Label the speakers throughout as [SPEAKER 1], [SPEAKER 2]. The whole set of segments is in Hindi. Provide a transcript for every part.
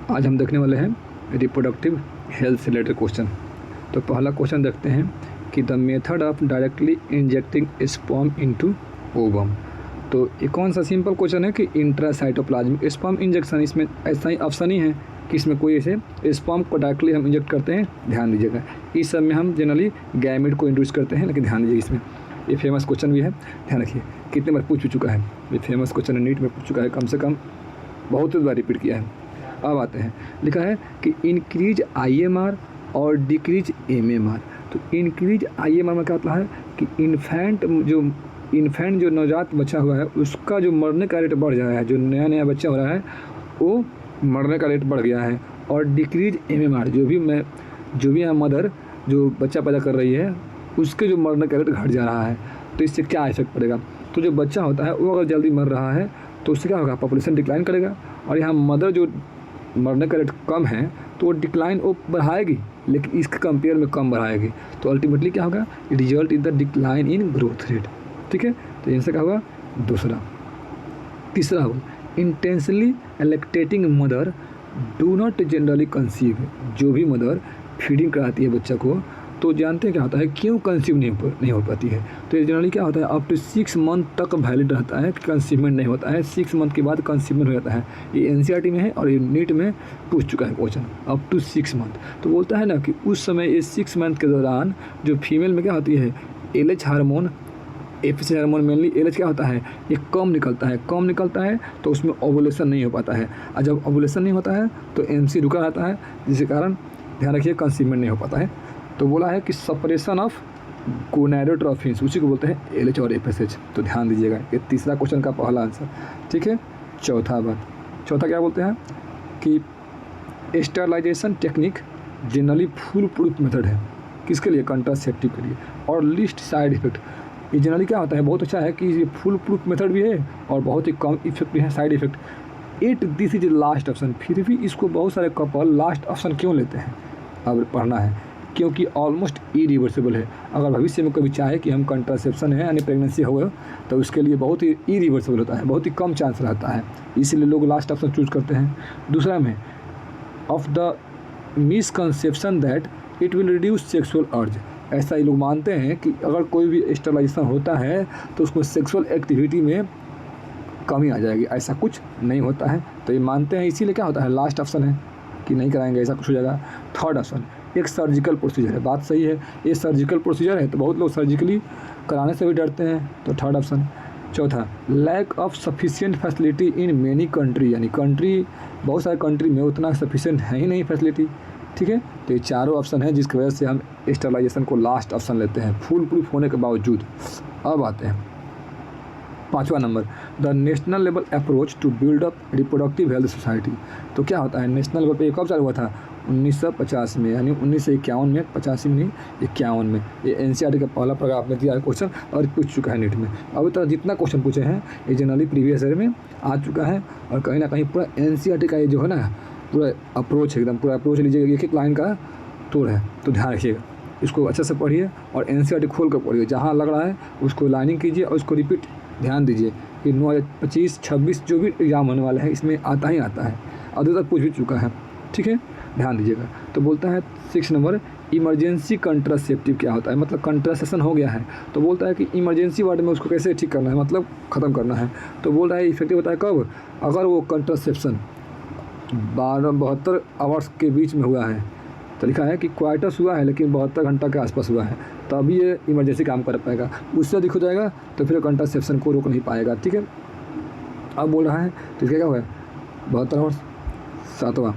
[SPEAKER 1] आज हम देखने वाले हैं रिप्रोडक्टिव हेल्थ से रिलेटेड क्वेश्चन। तो पहला क्वेश्चन देखते हैं कि the method of directly injecting sperm into ovum. तो ये कौन सा सिंपल क्वेश्चन है कि इंट्रासाइटोप्लाज्मिक स्पर्म इंजेक्शन। इसमें ऐसा ही ऑप्शन ही है कि इसमें कोई ऐसे स्पर्म को डायरेक्टली हम इंजेक्ट करते हैं। ध्यान दीजिएगा, इस सब में हम जनरली गैमेट को इंड्यूस करते हैं, लेकिन ध्यान दीजिए इसमें ये फेमस क्वेश्चन भी है। ध्यान रखिए, कितने बार पूछ चुका है ये फेमस क्वेश्चन, नीट में पूछ चुका है, कम से कम बहुत बार रिपीट किया है। अब आते हैं, लिखा है कि इंक्रीज IMR और डिक्रीज MMR। तो इंक्रीज IMR में क्या होता है कि इन्फेंट जो नवजात बच्चा हुआ है उसका जो मरने का रेट बढ़ जाता है। जो नया बच्चा हो रहा है वो मरने का रेट बढ़ गया है। और डिक्रीज MMR जो भी है मदर जो बच्चा पैदा कर रही है उसके जो मरने का रेट घट जा रहा है। तो इससे क्या इफेक्ट पड़ेगा, तो जो बच्चा होता है वो अगर जल्दी मर रहा है तो उससे क्या होगा, पॉपुलेशन डिक्लाइन करेगा। और यहाँ मदर जो मरने का रेट कम है तो वो डिक्लाइन वो बढ़ाएगी, लेकिन इसके कंपेयर में कम बढ़ाएगी। तो अल्टीमेटली क्या होगा, result in the decline in growth rate. ठीक है, तो इनसे क्या होगा दूसरा। तीसरा होगा intensely lactating mother do not generally conceive. जो भी मदर फीडिंग कराती है बच्चा को तो जानते हैं क्या होता है, क्यों कंसीव नहीं हो पाती है। तो ये जनरली क्या होता है, अप टू 6 मंथ तक वैलिड रहता है कि कंसीवमेंट नहीं होता है। 6 मंथ के बाद कंसीवमेंट हो जाता है। ये NCERT में है और ये नीट में पूछ चुका है क्वेश्चन, अप टू 6 मंथ। तो बोलता है ना कि उस समय ये 6 मंथ के दौरान जो फीमेल में क्या होती है, LH hormone, FSH hormone mainly LH क्या होता है, ये कम निकलता है तो उसमें ओवुलेशन नहीं हो पाता है। और जब ओवुलेशन नहीं होता है तो MC रुका रहता है, जिसके कारण ध्यान रखिए कंसीवमेंट नहीं हो पाता है। तो बोला है कि सेपरेशन ऑफ गोनाडोट्रोफिन्स, उसी को बोलते हैं LH और FSH। तो ध्यान दीजिएगा, ये तीसरा क्वेश्चन का पहला आंसर। ठीक है, चौथा क्या बोलते हैं कि sterilisation technique generally full proof method है। किसके लिए, कंट्रासेप्टिव के लिए। और लिस्ट साइड इफेक्ट, ये जनरली क्या होता है, बहुत अच्छा है कि ये फुल प्रूफ मेथड भी है और बहुत ही कम इफेक्ट भी है, side effect. This is last option. फिर भी इसको बहुत सारे कपल लास्ट ऑप्शन क्यों लेते हैं, अब पढ़ना है, क्योंकि ऑलमोस्ट इरिवर्सिबल है। अगर भविष्य में कभी चाहे कि हम कंट्रासेप्शन है यानी प्रेगनेंसी हो तो उसके लिए बहुत ही इरिवर्सिबल होता है, बहुत ही कम चांस रहता है, इसलिए लोग लास्ट ऑप्शन चूज करते हैं। दूसरा में of the misconception that it will reduce sexual अर्ज। ऐसा ही लोग मानते हैं कि अगर कोई भी स्टरलाइजेशन होता है तो उसको सेक्सुअल एक्टिविटी में कमी आ जाएगी। ऐसा कुछ नहीं होता है, तो ये मानते हैं, इसीलिए क्या होता है लास्ट ऑप्शन है कि नहीं कराएंगे, ऐसा कुछ हो जाएगा। थर्ड ऑप्शन एक सर्जिकल प्रोसीजर है। बात सही है, ये सर्जिकल प्रोसीजर है तो बहुत लोग सर्जिकली कराने से भी डरते हैं, तो थर्ड ऑप्शन। चौथा lack of sufficient facility in many country, यानी बहुत सारे कंट्री में उतना सफिशिएंट है ही नहीं फैसिलिटी। ठीक है, तो ये चारों ऑप्शन है जिसकी वजह से हम स्टरलाइजेशन को लास्ट ऑप्शन लेते हैं फुल प्रूफ होने के बावजूद। अब आते हैं 5वां number, the national level approach to build up reproductive health society. तो क्या होता है, नेशनल लेवल पे कब चालू हुआ था, 1950 में, यानी 1951 में, 85 में नहीं 51 में। ये NCERT का पहला प्रकार आपने दिया है क्वेश्चन और पूछ चुका है नीट में। अभी तक जितना क्वेश्चन पूछे हैं ये जनरली प्रीवियस ईयर में आ चुका है और कहीं ना कहीं पूरा NCERT का ये जो है ना पूरा अप्रोच है, एकदम पूरा अप्रोच लीजिएगा, एक लाइन का तोड़ है। तो ध्यान रखिएगा, इसको अच्छे से पढ़िए और NCERT खोल कर पढ़िए, जहाँ लग रहा है उसको लाइनिंग कीजिए और उसको रिपीट। ध्यान दीजिए कि 2025, 26 जो भी एग्ज़ाम होने वाले हैं इसमें आता ही आता है, अभी तक पूछ भी चुका है। ठीक है, ध्यान दीजिएगा। तो बोलता है 6 नंबर इमरजेंसी कंट्रासेप्टिव क्या होता है, मतलब कंट्रासेप्शन हो गया है तो बोलता है कि इमरजेंसी वार्ड में उसको कैसे ठीक करना है, मतलब ख़त्म करना है। तो बोल रहा है इफेक्टिव होता है कब, अगर वो कंट्रासेप्शन 72 आवर्स के बीच में हुआ है। तो लिखा है कि क्वार्टर्स हुआ है लेकिन 72 घंटा के आसपास हुआ है, तभी ये इमरजेंसी काम कर पाएगा। उससे अधिक हो जाएगा तो फिर कंट्रासेप्शन को रोक नहीं पाएगा। ठीक है, अब बोल रहा है तो इसका क्या हुआ है 72 आवर्स। 7वां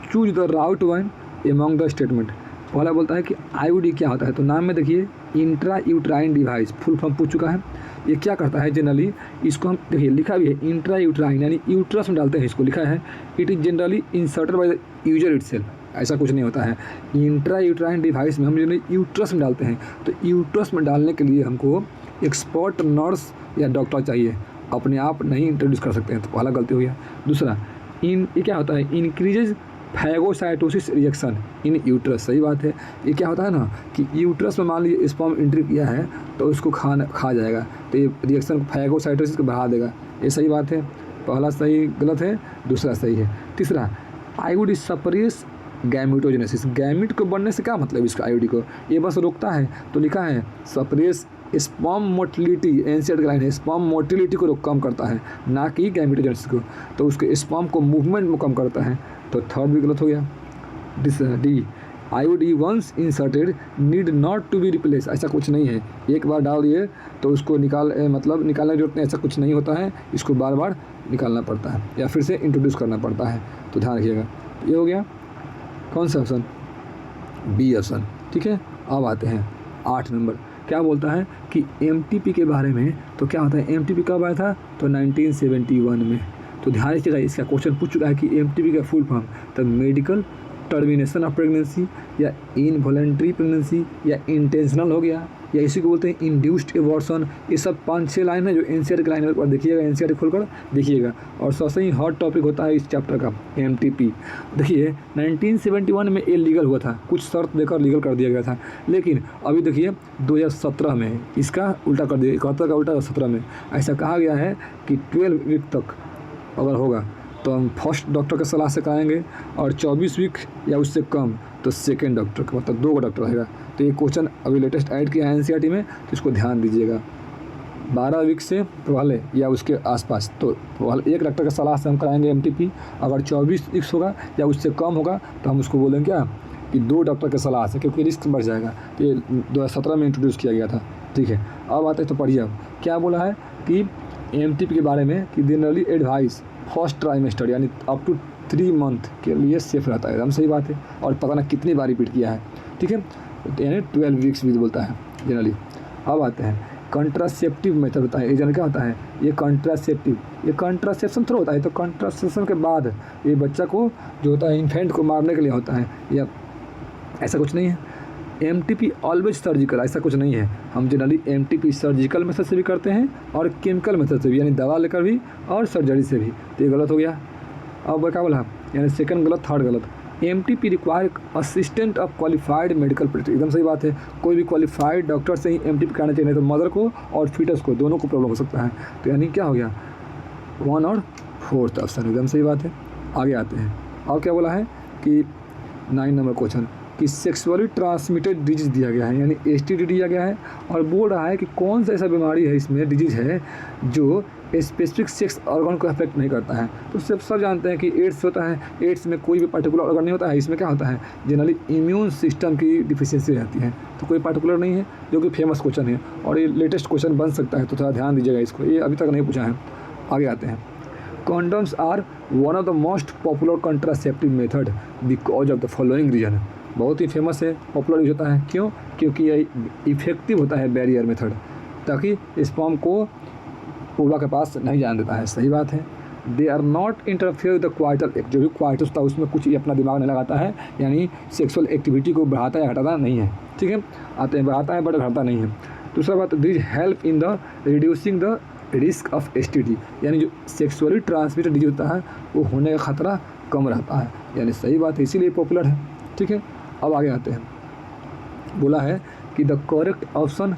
[SPEAKER 1] choose the right one among the statement. पहला बोलता है कि IUD क्या होता है, तो नाम में देखिए intra uterine device, full form पूछ चुका है। ये क्या करता है जनरली, इसको हम देखिए लिखा भी है इंट्रा यूट्राइन यानी यूट्रस में डालते हैं, इसको लिखा है it is generally inserted by the user itself. ऐसा कुछ नहीं होता है, इंट्रा यूट्राइन डिवाइस में हम जनरली यूट्रस में डालते हैं। तो यूट्रस में डालने के लिए हमको एक्सपर्ट नर्स या डॉक्टर चाहिए, अपने आप नहीं इंट्रोड्यूस कर सकते हैं, तो पहला गलती हो गया। दूसरा ये क्या होता है, increases phagocytosis reaction in uterus. सही बात है, ये क्या होता है ना कि यूट्रस में मान लीजिए स्पर्म एंट्री किया है तो उसको खा जाएगा, तो ये रिएक्शन फैगोसाइटोसिस को बढ़ा देगा। ये सही बात है, पहला सही गलत है, दूसरा सही है। तीसरा आईयूडी सप्रेस गैमेटोजेनेसिस, गैमेट को बनने से क्या मतलब इसका आईयूडी को, ये बस रोकता है। तो लिखा है सप्रेस स्पर्म मोटिलिटी, एनसीईआरटी का लाइन है, स्पर्म मोटिलिटी को कम करता है, ना कि गैमेटोजेनेसिस को। तो उसके स्पर्म को मूवमेंट में कम करता है। तो थर्ड भी गलत हो गया। The IUD once inserted need not to be replace, ऐसा कुछ नहीं है, एक बार डाल दिए तो उसको मतलब निकालने की जरूरत नहीं, ऐसा कुछ नहीं होता है, इसको बार बार निकालना पड़ता है या फिर से इंट्रोड्यूस करना पड़ता है। तो ध्यान रखिएगा। ये हो गया कौन सा ऑप्शन, बी ऑप्शन, ठीक है। अब आते हैं 8 नंबर, क्या बोलता है कि एमटीपी के बारे में। तो क्या होता है, एमटीपी कब आया था, तो 1971 में। तो ध्यान रखिएगा, इसका क्वेश्चन पूछ चुका है कि एमटीपी का फुल फॉर्म, तो मेडिकल टर्मिनेशन ऑफ प्रेगनेंसी, या इनवॉलेंट्री प्रेगनेंसी, या इंटेंशनल हो गया, या इसी को बोलते हैं इंड्यूस्ड एबॉर्शन। ये सब 5-6 लाइन है जो एनसीईआरटी की लाइन है, एक बार देखिएगा, एनसीईआरटी खोलकर देखिएगा। और सबसे ही हॉट टॉपिक होता है इस चैप्टर का एमटीपी। देखिए 1971 में ये लीगल हुआ था, कुछ शर्त देकर लीगल कर दिया गया था, लेकिन अभी देखिए 2017 में इसका उल्टा कर दिया, 71 का उल्टा 17 में ऐसा कहा गया है कि 12 वीक तक अगर होगा तो हम फर्स्ट डॉक्टर की सलाह से कराएंगे, और 24 वीक या उससे कम तो सेकेंड डॉक्टर का, मतलब 2 डॉक्टर रहेगा। तो ये क्वेश्चन अभी लेटेस्ट ऐड किया है एनसीईआरटी में, तो इसको ध्यान दीजिएगा। 12 वीक से पहले या उसके आसपास तो एक डॉक्टर की सलाह से हम कराएंगे एमटीपी। अगर 24 वीक्स होगा या उससे कम होगा तो हम उसको बोलेंगे क्या कि 2 डॉक्टर की सलाह से, क्योंकि रिस्क बढ़ जाएगा। तो ये 2017 में इंट्रोड्यूस किया गया था, ठीक है। अब आते हैं तो पढ़िए, अब क्या बोला है कि एमटीपी के बारे में कि जनरली एडवाइस फर्स्ट ट्राइमेस्टर यानी अप टू 3 मंथ के लिए सेफ रहता है, एकदम सही बात है। और पता ना कितनी बार रिपीट किया है, ठीक है, यानी 12 वीक्स भी बोलता है जनरली। अब आते हैं कंट्रासेप्टिव मेथड होता है, ये जनरल क्या होता है, ये कंट्रासेप्टिव, ये कंट्रासेप्शन थ्रो होता है। तो कंट्रासेप्शन के बाद ये बच्चा को जो होता है इन्फेंट को मारने के लिए होता है, या ऐसा कुछ नहीं है। एमटीपी ऑलवेज सर्जिकल, ऐसा कुछ नहीं है। हम जनरली एमटीपी सर्जिकल मेथड से भी करते हैं और केमिकल मेथड से भी, यानी दवा लेकर भी और सर्जरी से भी। तो ये गलत हो गया। अब क्या बोला, यानी सेकंड गलत, थर्ड गलत। MTP require assistant of qualified medical practice, एकदम सही बात है। कोई भी क्वालिफाइड डॉक्टर से ही एमटीपी कराना चाहिए, नहीं तो मदर को और फीटस को दोनों को प्रॉब्लम हो सकता है। तो यानी क्या हो गया, 1 और 4th ऑप्शन, एकदम सही बात है। आगे आते हैं, और क्या बोला है कि 9 नंबर क्वेश्चन कि सेक्सुअली ट्रांसमिटेड डिजीज़ दिया गया है, यानी एसटीडी दिया गया है, और बोल रहा है कि कौन सा ऐसा बीमारी है, इसमें डिजीज़ है जो स्पेसिफिक सेक्स ऑर्गन को अफेक्ट नहीं करता है। तो सब जानते हैं कि एड्स होता है, एड्स में कोई भी पर्टिकुलर ऑर्गन नहीं होता है, इसमें क्या होता है जनरली इम्यून सिस्टम की डिफिशियंसी रहती है। तो कोई पर्टिकुलर नहीं है, जो कि फेमस क्वेश्चन है और ये लेटेस्ट क्वेश्चन बन सकता है, तो थोड़ा ध्यान दीजिएगा इसको, ये अभी तक नहीं पूछा है। आगे आते हैं, condoms are one of the most popular contraceptive method because of the following reason. बहुत ही फेमस है, पॉपुलर यूज होता है, क्यों, क्योंकि ये इफेक्टिव होता है बैरियर मेथड, ताकि स्पर्म को ओवा के पास नहीं जाने देता है, सही बात है। They are not interfere with the coital act, जो भी क्वाइटस होता है उसमें कुछ ही अपना दिमाग नहीं लगाता है, यानी सेक्सुअल एक्टिविटी को बढ़ाता या घटाता नहीं है, ठीक है। आते हैं, बढ़ाता है बट घटाता नहीं है। दूसरा बात, this help in the reducing the risk of STD, यानी जो सेक्सुअली ट्रांसमिटेड डिजीज होता है वो होने का खतरा कम रहता है, यानी सही बात है, इसीलिए पॉपुलर है, ठीक है। अब आगे आते हैं, बोला है कि द करेक्ट ऑप्शन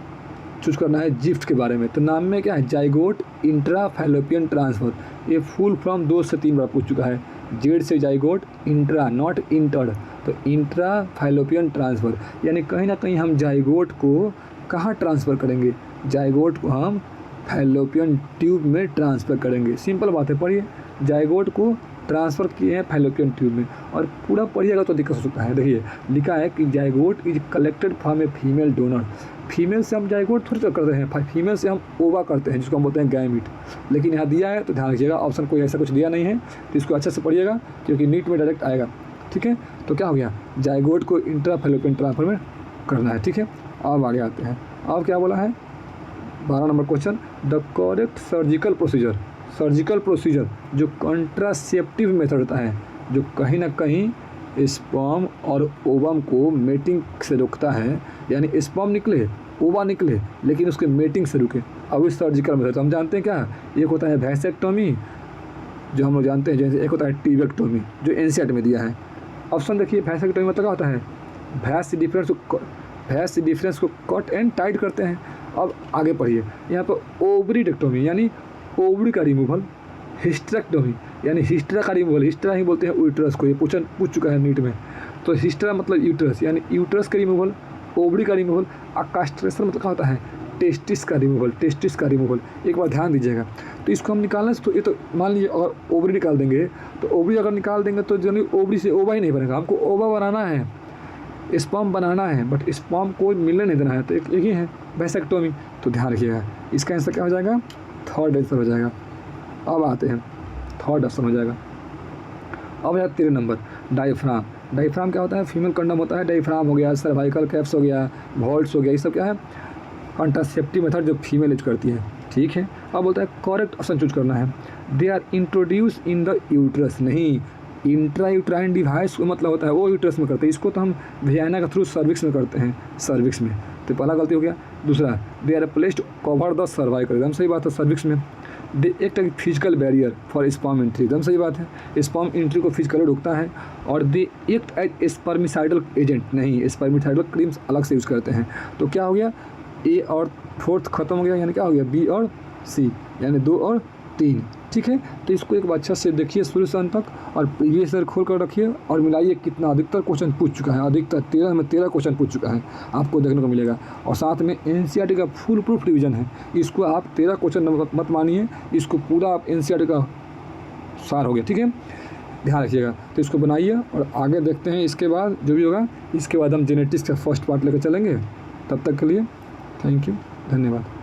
[SPEAKER 1] चूज करना है जिफ्ट के बारे में। तो नाम में क्या है, जाइगोट इंट्रा फैलोपियन ट्रांसफर, ये फुल फॉर्म 2 से 3 बार पूछ चुका है। जेड से जाइगोट, इंट्रा नॉट इंटर, तो इंट्रा फैलोपियन ट्रांसफर, यानी कहीं ना कहीं हम जाइगोट को कहाँ ट्रांसफ़र करेंगे, जाइगोट को हम फैलोपियन ट्यूब में ट्रांसफ़र करेंगे, सिंपल बात है। पढ़िए, जाइगोट को ट्रांसफ़र किए हैं फैलोपियन ट्यूब में, और पूरा पढ़िएगा तो दिक्कत हो सकता है। देखिए लिखा है कि zygote is collected from a female donor, female से हम जाइगोट थोड़ी करते हैं, फीमेल से हम ओवा करते हैं, जिसको हम बोलते हैं गैमीट। लेकिन यहाँ दिया है तो ध्यान रखिएगा, ऑप्शन कोई ऐसा कुछ दिया नहीं है, तो इसको अच्छे से पढ़िएगा क्योंकि नीट में डायरेक्ट आएगा, ठीक है। तो क्या हो गया, जाइगोट को इंट्रा फैलोपियन ट्रांसफर में करना है, ठीक है। अब आगे आते हैं, अब क्या बोला है 12 number question, the correct surgical procedure जो कंट्रासेप्टिव मेथड होता है, जो कहीं ना कहीं स्पर्म और ओवम को मेटिंग से रोकता है, यानी स्पर्म निकले ओवा निकले लेकिन उसके मेटिंग से रुके। अब इस सर्जिकल मेथड तो हम जानते हैं क्या, एक होता है वैसेक्टोमी जो हम लोग जानते हैं, जैसे एक होता है टीबेक्टोमी जो एनसीईआरटी में दिया है। ऑप्शन देखिए, वैसेक्टोमी मतलब क्या होता है, भैंस डिफरेंस को कट एंड टाइट करते हैं। अब आगे पढ़िए, यहाँ पर ओवरी डेक्टोमी यानी ओवरी का रिमूवल, हिस्टेरेक्टोमी यानी हिस्ट्रा का रिमूवल, हिस्ट्रा ही बोलते हैं यूट्रस को, ये पूछ चुका है नीट में। तो हिस्ट्रा मतलब यूट्रस, यानी यूट्रस का रिमूवल, ओवरी का रिमूवल। और कास्ट्रेशन मतलब क्या होता है, टेस्टिस का रिमूवल, टेस्टिस का रिमूवल। एक बार ध्यान दीजिएगा। तो इसको हम निकालना, तो ये तो मान लीजिए अगर ओवरी निकाल देंगे, तो ओवरी अगर निकाल देंगे तो जनरली ओवरी से ओवा ही नहीं बनेगा, हमको ओवा बनाना है, स्पर्म बनाना है, बट स्पर्म को मिलने नहीं देना है। तो एक ही है वैसेक्टोमी। तो ध्यान रखिएगा, इसका आंसर क्या हो जाएगा, थर्ड आंसर हो जाएगा। अब आते हैं, थर्ड ऑप्शन हो जाएगा। अब है 13 नंबर, डायफ्राम। डायफ्राम क्या होता है, फीमेल कंडम होता है, डायफ्राम हो गया, सर्वाइकल कैप्स हो गया, वॉल्ट्स हो गया, ये सब क्या है, कॉन्ट्रासेप्टिव मेथड जो फीमेल यूज करती है। ठीक है। अब बोलता है करेक्ट ऑप्शन चूज करना है। They are introduce in the uterus, नहीं, इंट्रा यूट्राइन डिवाइस को मतलब होता है वो यूट्रस में करते हैं, इसको तो हम वेजाइना के थ्रू सर्विक्स में करते हैं, सर्विक्स में। तो पहला गलती हो गया। दूसरा, they are placed cover the cervical, एकदम सही बात है, सर्विक्स में। They act as physical barrier for sperm entry, एकदम सही बात है, स्पर्म एंट्री को फिजिकली रोकता है। और they act as spermicidal agent, नहीं, स्पर्मिसाइडल क्रीम्स अलग से यूज़ करते हैं। तो क्या हो गया, ए और फोर्थ खत्म हो गया, यानी क्या हो गया, बी और सी, यानी 2 और 3। ठीक है। तो इसको एक बार अच्छा से देखिए शुरू से अंत तक, और प्रीवियस ईयर खोल कर रखिए और मिलाइए कितना अधिकतर क्वेश्चन पूछ चुका है। अधिकतर 13 में 13 क्वेश्चन पूछ चुका है, आपको देखने को मिलेगा। और साथ में एनसीईआरटी का फुल प्रूफ रिवीजन है, इसको आप 13 क्वेश्चन मत मानिए, इसको पूरा आप एनसीईआरटी का सार हो गया। ठीक है, ध्यान रखिएगा। तो इसको बनाइए और आगे देखते हैं, इसके बाद जो भी होगा, इसके बाद हम जेनेटिक्स का फर्स्ट पार्ट लेकर चलेंगे। तब तक के लिए थैंक यू, धन्यवाद।